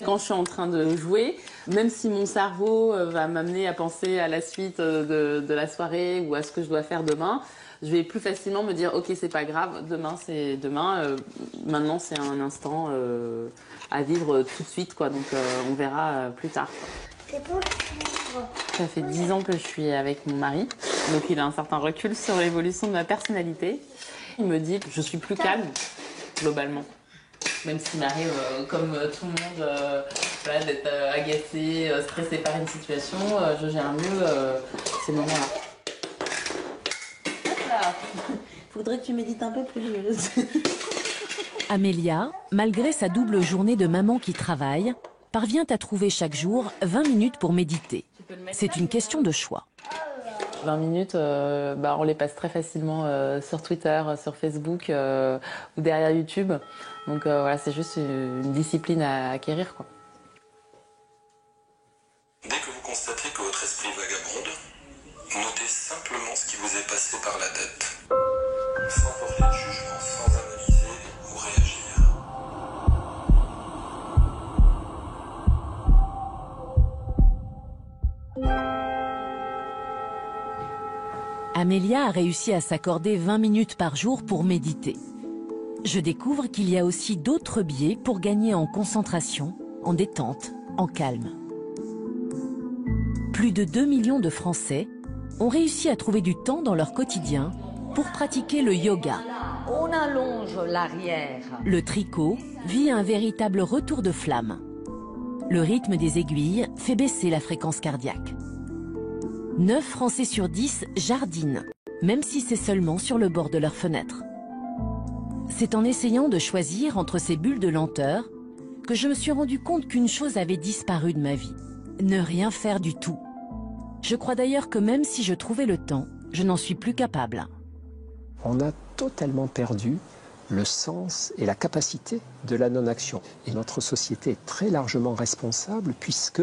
Quand je suis en train de jouer, même si mon cerveau va m'amener à penser à la suite de la soirée ou à ce que je dois faire demain, je vais plus facilement me dire « Ok, c'est pas grave, demain c'est demain, maintenant c'est un instant à vivre tout de suite, quoi. Donc on verra plus tard. » Ça fait 10 ans que je suis avec mon mari, donc il a un certain recul sur l'évolution de ma personnalité. Il me dit que je suis plus calme, globalement. Même s'il m'arrive, comme tout le monde, voilà, d'être agacé, stressé par une situation, je gère mieux ces moments-là. Faudrait que tu médites un peu plus. Amélia, malgré sa double journée de maman qui travaille, parvient à trouver chaque jour 20 minutes pour méditer. C'est une question de choix. 20 minutes, on les passe très facilement sur Twitter, sur Facebook ou derrière YouTube. Donc voilà, c'est juste une discipline à acquérir, quoi. Dès que vous constatez que votre esprit vagabonde, notez simplement ce qui vous est passé par la tête. Sans porter de jugement, sans analyser ou réagir. Amélia a réussi à s'accorder 20 minutes par jour pour méditer. Je découvre qu'il y a aussi d'autres biais pour gagner en concentration, en détente, en calme. Plus de 2 millions de Français ont réussi à trouver du temps dans leur quotidien pour pratiquer le yoga. On allonge l'arrière. Le tricot vit un véritable retour de flamme. Le rythme des aiguilles fait baisser la fréquence cardiaque. 9 Français sur 10 jardinent, même si c'est seulement sur le bord de leur fenêtre. C'est en essayant de choisir entre ces bulles de lenteur que je me suis rendu compte qu'une chose avait disparu de ma vie. Ne rien faire du tout. Je crois d'ailleurs que même si je trouvais le temps, je n'en suis plus capable. On a totalement perdu le sens et la capacité de la non-action. Et notre société est très largement responsable puisque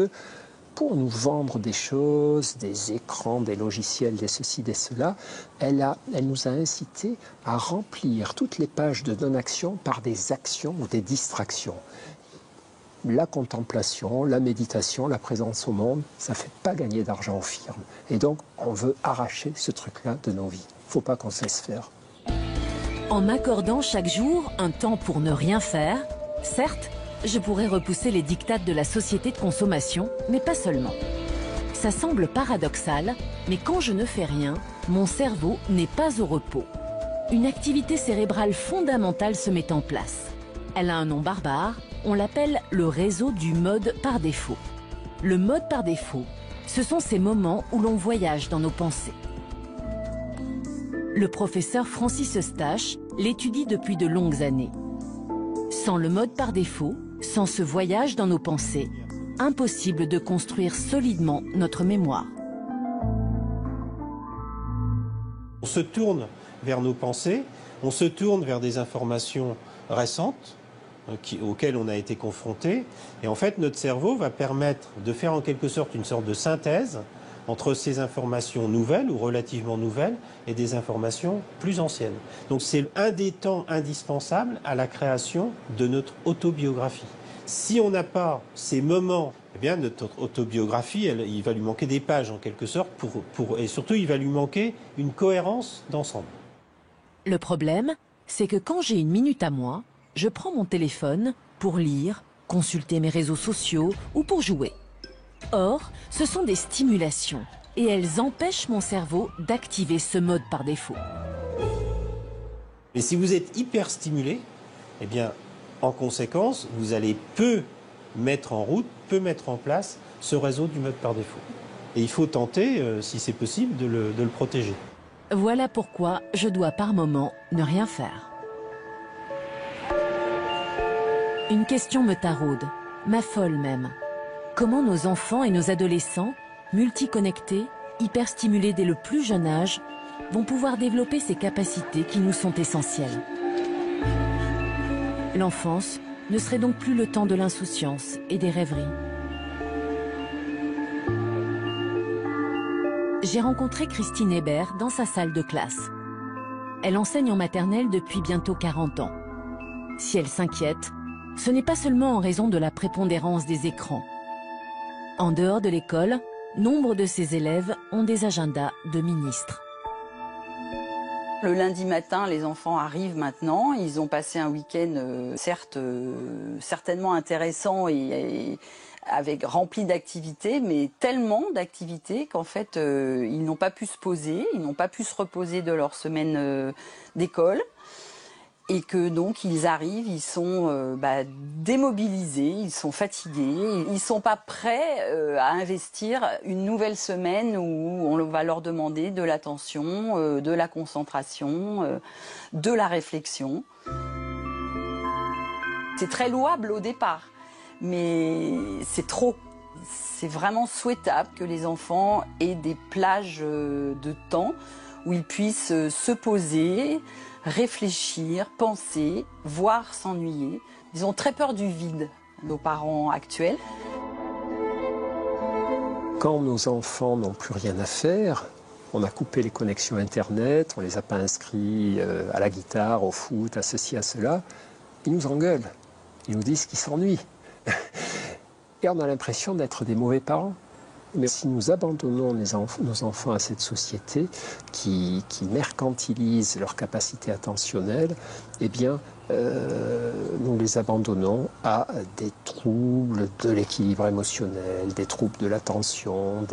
pour nous vendre des choses, des écrans, des logiciels, des ceci, des cela, elle nous a incité à remplir toutes les pages de non-action par des actions ou des distractions. La contemplation, la méditation, la présence au monde, ça ne fait pas gagner d'argent aux firmes. Et donc, on veut arracher ce truc-là de nos vies. Il ne faut pas qu'on se laisse faire. En m'accordant chaque jour un temps pour ne rien faire, certes, je pourrais repousser les dictates de la société de consommation, mais pas seulement. Ça semble paradoxal, mais quand je ne fais rien, mon cerveau n'est pas au repos. Une activité cérébrale fondamentale se met en place. Elle a un nom barbare, on l'appelle le réseau du mode par défaut. Le mode par défaut, ce sont ces moments où l'on voyage dans nos pensées. Le professeur Francis Eustache l'étudie depuis de longues années. Sans le mode par défaut, sans ce voyage dans nos pensées, impossible de construire solidement notre mémoire. On se tourne vers nos pensées, on se tourne vers des informations récentes auxquelles on a été confronté. Et en fait, notre cerveau va permettre de faire en quelque sorte une sorte de synthèse entre ces informations nouvelles ou relativement nouvelles et des informations plus anciennes. Donc c'est un des temps indispensables à la création de notre autobiographie. Si on n'a pas ces moments, eh bien notre autobiographie, il va lui manquer des pages en quelque sorte, et surtout il va lui manquer une cohérence d'ensemble. Le problème, c'est que quand j'ai une minute à moi, je prends mon téléphone pour lire, consulter mes réseaux sociaux ou pour jouer. Or, ce sont des stimulations et elles empêchent mon cerveau d'activer ce mode par défaut. Mais si vous êtes hyper stimulé, eh bien, en conséquence, vous allez peu mettre en place ce réseau du mode par défaut. Et il faut tenter, si c'est possible, de le protéger. Voilà pourquoi je dois par moment ne rien faire. Une question me taraude, m'affole même. Comment nos enfants et nos adolescents, multiconnectés, hyperstimulés dès le plus jeune âge, vont pouvoir développer ces capacités qui nous sont essentielles? L'enfance ne serait donc plus le temps de l'insouciance et des rêveries. J'ai rencontré Christine Hébert dans sa salle de classe. Elle enseigne en maternelle depuis bientôt 40 ans. Si elle s'inquiète, ce n'est pas seulement en raison de la prépondérance des écrans. En dehors de l'école, nombre de ses élèves ont des agendas de ministres. Le lundi matin, les enfants arrivent maintenant. Ils ont passé un week-end, certes, certainement intéressant et rempli d'activités, mais tellement d'activités qu'en fait, ils n'ont pas pu se poser, ils n'ont pas pu se reposer de leur semaine d'école. Et que donc ils arrivent, ils sont démobilisés, ils sont fatigués, ils ne sont pas prêts à investir une nouvelle semaine où on va leur demander de l'attention, de la concentration, de la réflexion. C'est très louable au départ, mais c'est trop. C'est vraiment souhaitable que les enfants aient des plages de temps où ils puissent se poser, réfléchir, penser, voire s'ennuyer. Ils ont très peur du vide, nos parents actuels. Quand nos enfants n'ont plus rien à faire, on a coupé les connexions Internet, on ne les a pas inscrits à la guitare, au foot, à ceci, à cela, ils nous engueulent. Ils nous disent qu'ils s'ennuient. Et on a l'impression d'être des mauvais parents. Mais si nous abandonnons nos enfants à cette société qui mercantilise leur capacité attentionnelle, eh bien, nous les abandonnons à des troubles de l'équilibre émotionnel, des troubles de l'attention,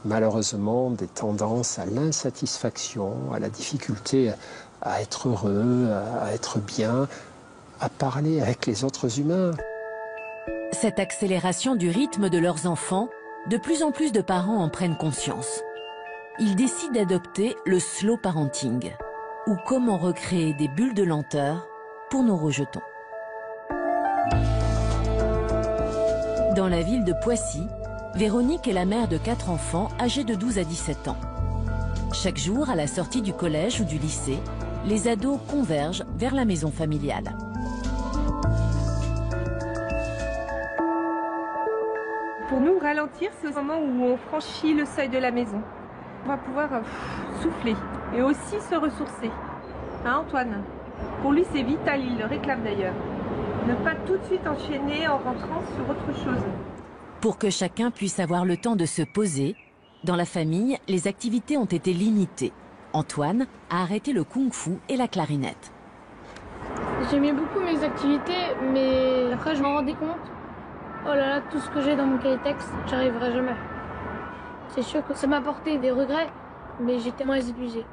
malheureusement des tendances à l'insatisfaction, à la difficulté à être heureux, à être bien, à parler avec les autres humains. Cette accélération du rythme de leurs enfants, de plus en plus de parents en prennent conscience. Ils décident d'adopter le slow parenting, ou comment recréer des bulles de lenteur pour nos rejetons. Dans la ville de Poissy, Véronique est la mère de 4 enfants âgés de 12 à 17 ans. Chaque jour, à la sortie du collège ou du lycée, les ados convergent vers la maison familiale. Pour nous, ralentir, c'est au moment où on franchit le seuil de la maison. On va pouvoir souffler et aussi se ressourcer. Hein, Antoine? Pour lui, c'est vital, il le réclame d'ailleurs. Ne pas tout de suite enchaîner en rentrant sur autre chose. Pour que chacun puisse avoir le temps de se poser, dans la famille, les activités ont été limitées. Antoine a arrêté le kung-fu et la clarinette. J'aimais beaucoup mes activités, mais après je m'en rendais compte. Oh là là, tout ce que j'ai dans mon cahier texte, j'y arriverai jamais. C'est sûr que ça m'a apporté des regrets, mais j'étais moins épuisée.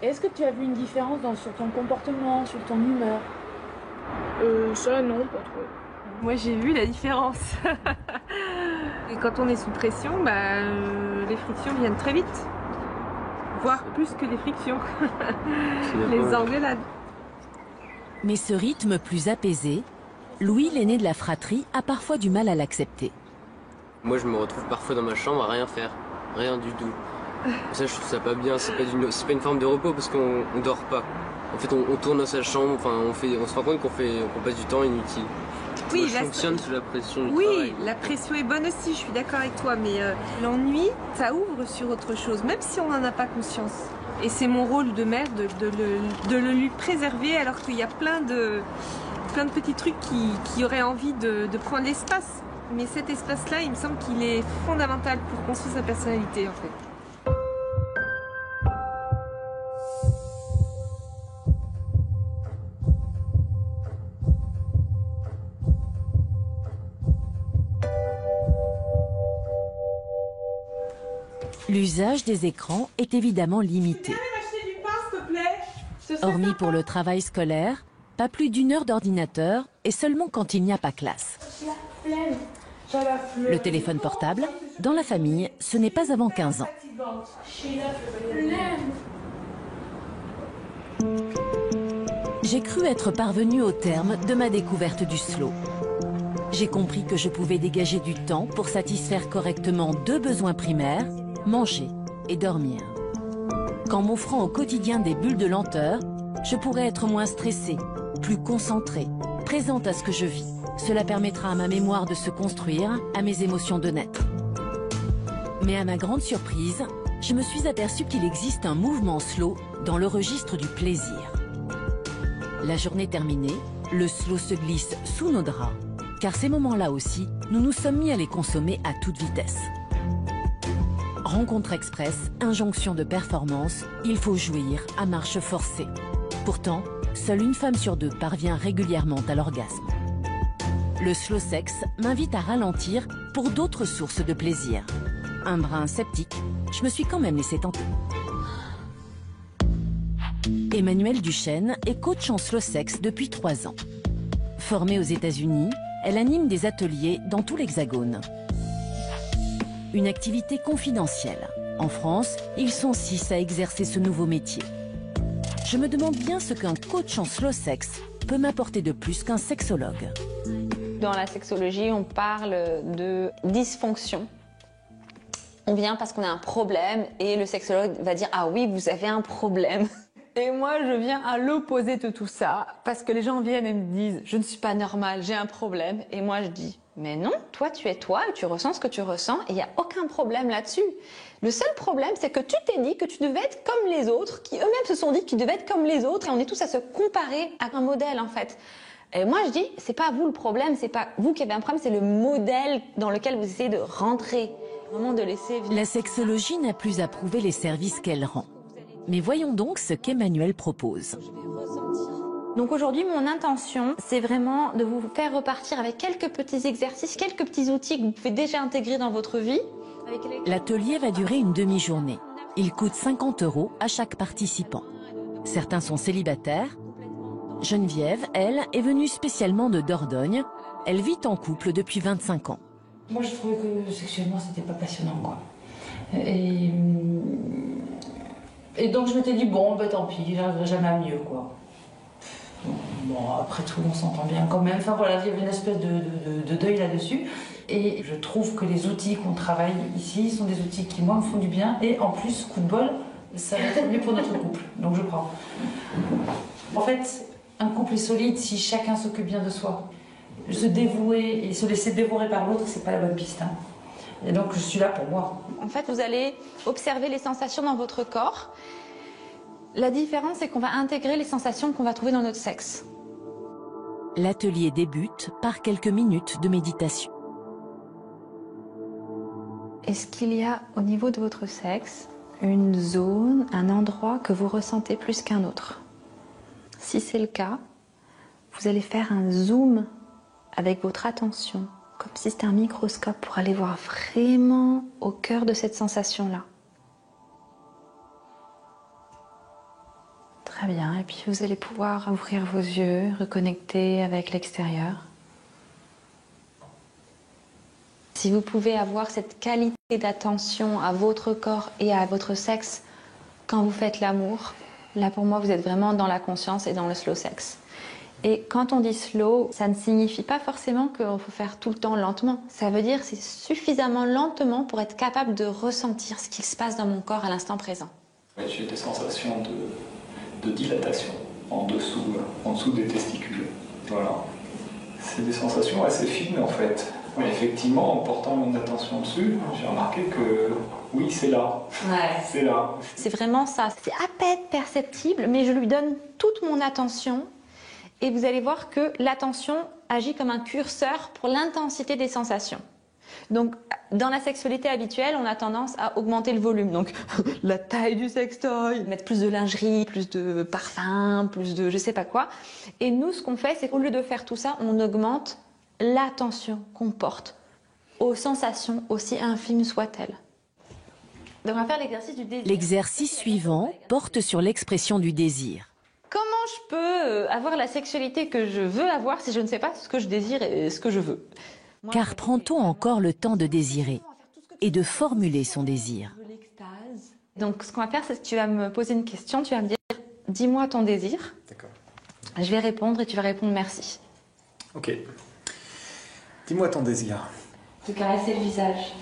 Est-ce que tu as vu une différence sur ton comportement, sur ton humeur? Ça non, pas trop. Moi j'ai vu la différence. Et quand on est sous pression, les frictions viennent très vite. Voire plus que les frictions. Les engueulades. Mais ce rythme plus apaisé, Louis, l'aîné de la fratrie, a parfois du mal à l'accepter. Moi, je me retrouve parfois dans ma chambre à rien faire, rien du tout. Ça, je trouve ça pas bien, c'est pas une forme de repos parce qu'on dort pas. En fait, on tourne dans sa chambre, enfin, on se rend compte qu'on passe du temps inutile. Oui, Moi, je fonctionne sous la pression du oui, travail. la pression est bonne aussi, je suis d'accord avec toi, mais l'ennui, ça ouvre sur autre chose, même si on n'en a pas conscience. Et c'est mon rôle de mère de le lui préserver, alors qu'il y a plein de petits trucs qui auraient envie de prendre l'espace. Mais cet espace-là, il me semble qu'il est fondamental pour construire sa personnalité, en fait. L'usage des écrans est évidemment limité. Hormis pour le travail scolaire, pas plus d'1 heure d'ordinateur et seulement quand il n'y a pas classe. Le téléphone portable, dans la famille, ce n'est pas avant 15 ans. J'ai cru être parvenue au terme de ma découverte du slow. J'ai compris que je pouvais dégager du temps pour satisfaire correctement 2 besoins primaires, manger et dormir. Qu'en m'offrant au quotidien des bulles de lenteur, je pourrais être moins stressée, plus concentrée, présente à ce que je vis. Cela permettra à ma mémoire de se construire, à mes émotions de naître. Mais à ma grande surprise, je me suis aperçue qu'il existe un mouvement slow dans le registre du plaisir. La journée terminée, le slow se glisse sous nos draps, car ces moments-là aussi, nous nous sommes mis à les consommer à toute vitesse. Rencontre express, injonction de performance, il faut jouir à marche forcée. Pourtant, seule une femme sur 2 parvient régulièrement à l'orgasme. Le slow sex m'invite à ralentir pour d'autres sources de plaisir. Un brin sceptique, je me suis quand même laissé tenter. Emmanuelle Duchesne est coach en slow sex depuis 3 ans. Formée aux États-Unis, elle anime des ateliers dans tout l'Hexagone. Une activité confidentielle. En France, ils sont 6 à exercer ce nouveau métier. Je me demande bien ce qu'un coach en slow sex peut m'apporter de plus qu'un sexologue. Dans la sexologie, on parle de dysfonction. On vient parce qu'on a un problème et le sexologue va dire « Ah oui, vous avez un problème ». Et moi, je viens à l'opposé de tout ça parce que les gens viennent et me disent « Je ne suis pas normale, j'ai un problème ». Et moi, je dis « Mais non, toi, tu es toi et tu ressens ce que tu ressens et il n'y a aucun problème là-dessus. Le seul problème, c'est que tu t'es dit que tu devais être comme les autres, qui eux-mêmes se sont dit qu'ils devaient être comme les autres et on est tous à se comparer à un modèle en fait. Et moi, je dis, c'est pas vous le problème, c'est pas vous qui avez un problème, c'est le modèle dans lequel vous essayez de rentrer. Vraiment de laisser... La sexologie n'a plus à prouver les services qu'elle rend. Mais voyons donc ce qu'Emmanuelle propose. Donc aujourd'hui, mon intention, c'est vraiment de vous faire repartir avec quelques petits exercices, quelques petits outils que vous pouvez déjà intégrer dans votre vie. L'atelier va durer une demi-journée. Il coûte 50 € à chaque participant. Certains sont célibataires. Geneviève, elle, est venue spécialement de Dordogne. Elle vit en couple depuis 25 ans. Moi, je trouvais que sexuellement, c'était pas passionnant, quoi. Et donc, je m'étais dit, bon, bah tant pis, j'arriverai jamais à mieux, quoi. Bon, après tout, on s'entend bien quand même. Enfin, voilà, il y avait une espèce de deuil là-dessus. Et je trouve que les outils qu'on travaille ici sont des outils qui, moi, me font du bien. Et en plus, coup de bol, ça va être mieux pour notre couple. Donc, je prends. En fait, un couple est solide si chacun s'occupe bien de soi. Se dévouer et se laisser dévorer par l'autre, c'est pas la bonne piste. Hein. Et donc, je suis là pour moi. En fait, vous allez observer les sensations dans votre corps. La différence, c'est qu'on va intégrer les sensations qu'on va trouver dans notre sexe. L'atelier débute par quelques minutes de méditation. Est-ce qu'il y a au niveau de votre sexe une zone, un endroit que vous ressentez plus qu'un autre? Si c'est le cas, vous allez faire un zoom avec votre attention, comme si c'était un microscope pour aller voir vraiment au cœur de cette sensation-là. Très bien, et puis vous allez pouvoir ouvrir vos yeux, reconnecter avec l'extérieur. Si vous pouvez avoir cette qualité d'attention à votre corps et à votre sexe quand vous faites l'amour, là pour moi vous êtes vraiment dans la conscience et dans le slow sex. Et quand on dit slow, ça ne signifie pas forcément qu'il faut faire tout le temps lentement. Ça veut dire c'est suffisamment lentement pour être capable de ressentir ce qu'il se passe dans mon corps à l'instant présent. J'ai des sensations de dilatation en dessous des testicules. Voilà. C'est des sensations assez fines en fait. Mais effectivement, en portant mon attention dessus, j'ai remarqué que oui, c'est là. Ouais. C'est là. C'est vraiment ça. C'est à peine perceptible, mais je lui donne toute mon attention. Et vous allez voir que l'attention agit comme un curseur pour l'intensité des sensations. Donc, dans la sexualité habituelle, on a tendance à augmenter le volume. Donc, la taille du sextoy, mettre plus de lingerie, plus de parfum, plus de je sais pas quoi. Et nous, ce qu'on fait, c'est qu'au lieu de faire tout ça, on augmente l'attention qu'on porte aux sensations, aussi infimes soient-elles. Donc, on va faire l'exercice du désir. L'exercice suivant porte sur l'expression du désir. Comment je peux avoir la sexualité que je veux avoir si je ne sais pas ce que je désire et ce que je veux? Car prend-on encore le temps de désirer et de formuler son désir? Donc ce qu'on va faire, c'est que tu vas me poser une question, tu vas me dire « dis-moi ton désir ». D'accord. Je vais répondre et tu vas répondre « merci ». Ok. Dis-moi ton désir. Te caresser le visage.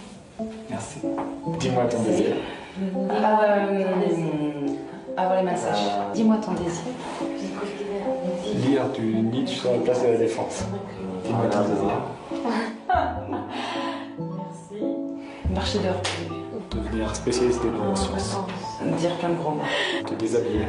Merci. Dis-moi ton désir. Avoir les massages. Dis-moi ton désir. Lire du Nietzsche sur la place de la Défense. Dis-moi ton désir. Merci. Marcher dehors. Devenir spécialiste des neurosciences. Dire plein de gros mots. Te déshabiller.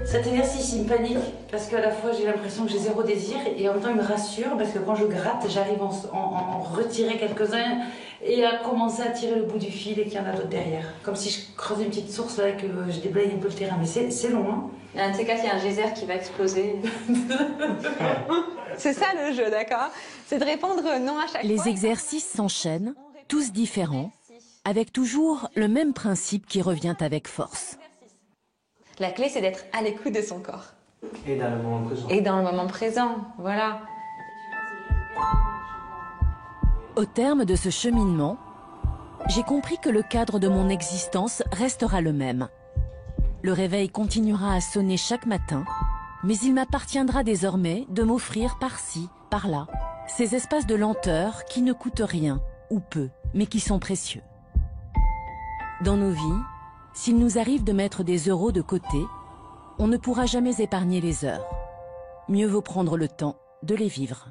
Cet exercice, il me panique parce qu'à la fois j'ai l'impression que j'ai zéro désir et en même temps il me rassure parce que quand je gratte, j'arrive en retirer quelques-uns et à commencer à tirer le bout du fil et qu'il y en a d'autres derrière. Comme si je creusais une petite source là et que je déblaye un peu le terrain. Mais c'est long, hein. Un de ces cas, il y a un geyser qui va exploser. C'est ça le jeu, d'accord? C'est de répondre non à chaque fois. Les exercices s'enchaînent, tous différents, avec toujours le même principe qui revient avec force. La clé, c'est d'être à l'écoute de son corps. Et dans le moment présent. Et dans le moment présent, voilà. Au terme de ce cheminement, j'ai compris que le cadre de mon existence restera le même. Le réveil continuera à sonner chaque matin, mais il m'appartiendra désormais de m'offrir par-ci, par-là, ces espaces de lenteur qui ne coûtent rien, ou peu, mais qui sont précieux. Dans nos vies, s'il nous arrive de mettre des euros de côté, on ne pourra jamais épargner les heures. Mieux vaut prendre le temps de les vivre.